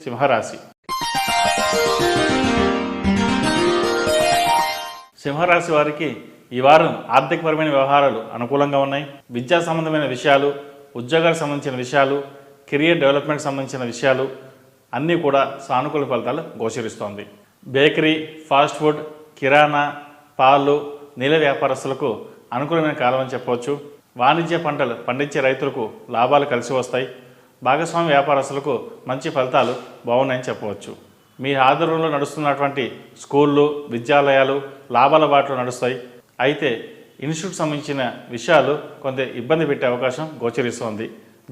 సింహరాశి. సింహరాశి వారికి ఈ వారం ఆర్థికపరమైన వ్యవహారాలు అనుకూలంగా ఉన్నాయి. విద్యా సంబంధమైన విషయాలు, ఉద్యోగాలకు సంబంధించిన విషయాలు, కెరియర్ డెవలప్మెంట్ సంబంధించిన విషయాలు అన్నీ కూడా సానుకూల ఫలితాలు గోచరిస్తోంది. బేకరీ, ఫాస్ట్ ఫుడ్, కిరాణా, పాలు, నీళ్ళ వ్యాపారస్తులకు అనుకూలమైన కాలం అని చెప్పవచ్చు. వాణిజ్య పంటలు పండించే రైతులకు లాభాలు కలిసి వస్తాయి. భాగస్వామ్య వ్యాపారస్తులకు మంచి ఫలితాలు బాగున్నాయని చెప్పవచ్చు. మీ ఆధ్వర్యంలో నడుస్తున్నటువంటి స్కూళ్ళు, విద్యాలయాలు లాభాల బాటలో నడుస్తాయి. అయితే ఇన్స్టిట్యూట్ సంబంధించిన విషయాలు కొంత ఇబ్బంది పెట్టే అవకాశం గోచరిస్తోంది.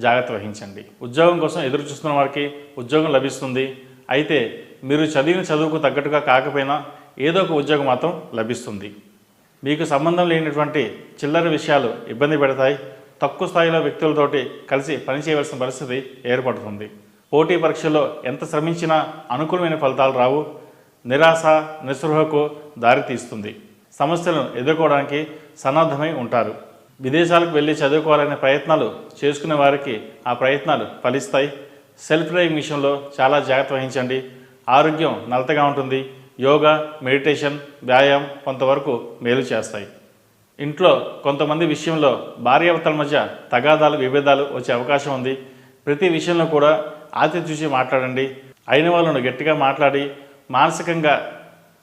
జాగ్రత్త వహించండి. ఉద్యోగం కోసం ఎదురు చూస్తున్న వారికి ఉద్యోగం లభిస్తుంది. అయితే మీరు చదివిన చదువుకు తగ్గట్టుగా కాకపోయినా ఏదో ఒక ఉద్యోగం మాత్రం లభిస్తుంది. మీకు సంబంధం లేనటువంటి చిల్లర విషయాలు ఇబ్బంది పెడతాయి. తక్కువ స్థాయిలో వ్యక్తులతోటి కలిసి పనిచేయవలసిన పరిస్థితి ఏర్పడుతుంది. పోటీ పరీక్షల్లో ఎంత శ్రమించినా అనుకూలమైన ఫలితాలు రావు. నిరాశ, నిస్పృహకు దారితీస్తుంది. సమస్యలను ఎదుర్కోవడానికి సన్నద్ధమై ఉంటారు. విదేశాలకు వెళ్ళి చదువుకోవాలనే ప్రయత్నాలు చేసుకునే వారికి ఆ ప్రయత్నాలు ఫలిస్తాయి. సెల్ఫ్ డ్రైవింగ్ విషయంలో చాలా జాగ్రత్త వహించండి. ఆరోగ్యం నలతగా ఉంటుంది. యోగా, మెడిటేషన్, వ్యాయామం కొంతవరకు మేలు చేస్తాయి. ఇంట్లో కొంతమంది విషయంలో భార్యాభర్తల మధ్య తగాదాలు, విభేదాలు వచ్చే అవకాశం ఉంది. ప్రతి విషయంలో కూడా ఆచి చూసి మాట్లాడండి. అయిన వాళ్ళను గట్టిగా మాట్లాడి మానసికంగా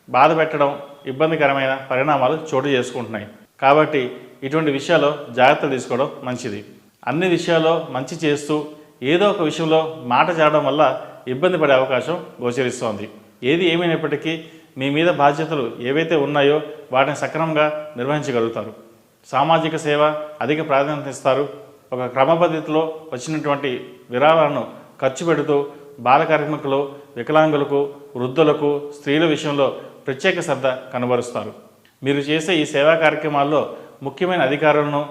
బాధ పెట్టడం ఇబ్బందికరమైన పరిణామాలు చోటు చేసుకుంటున్నాయి. కాబట్టి ఇటువంటి విషయాల్లో జాగ్రత్తలు తీసుకోవడం మంచిది. అన్ని విషయాల్లో మంచి చేస్తూ ఏదో ఒక విషయంలో మాట జారడం వల్ల ఇబ్బంది పడే అవకాశం గోచరిస్తోంది. ఏది ఏమైనప్పటికీ మీ మీద బాధ్యతలు ఏవైతే ఉన్నాయో వాటిని సక్రమంగా నిర్వహించగలుగుతారు. సామాజిక సేవ అధిక ప్రాధాన్యత ఇస్తారు. ఒక క్రమపద్ధతిలో వచ్చినటువంటి విరాళాలను ఖర్చు పెడుతూ బాల కార్మికులు, వికలాంగులకు, వృద్ధులకు, స్త్రీల విషయంలో ప్రత్యేక శ్రద్ధ కనబరుస్తారు. మీరు చేసే ఈ సేవా కార్యక్రమాల్లో ముఖ్యమైన అధికారులను,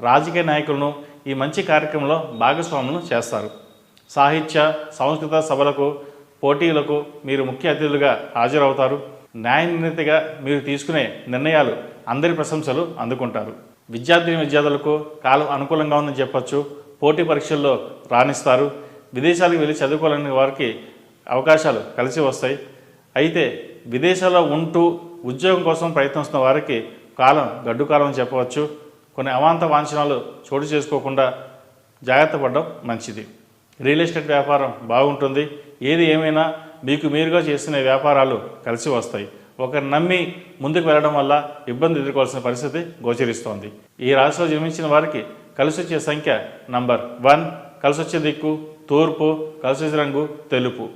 రాజకీయ నాయకులను ఈ మంచి కార్యక్రమంలో భాగస్వాములను చేస్తారు. సాహిత్య, సంస్కృత సభలకు, పోటీలకు మీరు ముఖ్య అతిథులుగా హాజరవుతారు. న్యాయ నిర్ణీతిగా మీరు తీసుకునే నిర్ణయాలు అందరి ప్రశంసలు అందుకుంటారు. విద్యార్థులకు కాలం అనుకూలంగా ఉందని చెప్పచ్చు. పోటీ పరీక్షల్లో రాణిస్తారు. విదేశాలకు వెళ్ళి చదువుకోవాలనే వారికి అవకాశాలు కలిసి వస్తాయి. అయితే విదేశాల్లో ఉంటూ ఉద్యోగం కోసం ప్రయత్నిస్తున్న వారికి కాలం గడ్డు కాలం అని చెప్పవచ్చు. కొన్ని అవాంత వాంఛనాలు చోటు చేసుకోకుండా జాగ్రత్త పడడం మంచిది. రియల్ ఎస్టేట్ వ్యాపారం బాగుంటుంది. ఏది ఏమైనా మీకు మీరుగా చేసిన వ్యాపారాలు కలిసి వస్తాయి. ఒకరు నమ్మి ముందుకు వెళ్ళడం వల్ల ఇబ్బంది ఎదుర్కోవాల్సిన పరిస్థితి గోచరిస్తోంది. ఈ రాశిలో జన్మించిన వారికి కలిసి వచ్చే సంఖ్య నంబర్ 1, కలిసి వచ్చే దిక్కు తూర్పు, కలిసి వచ్చే రంగు తెలుపు.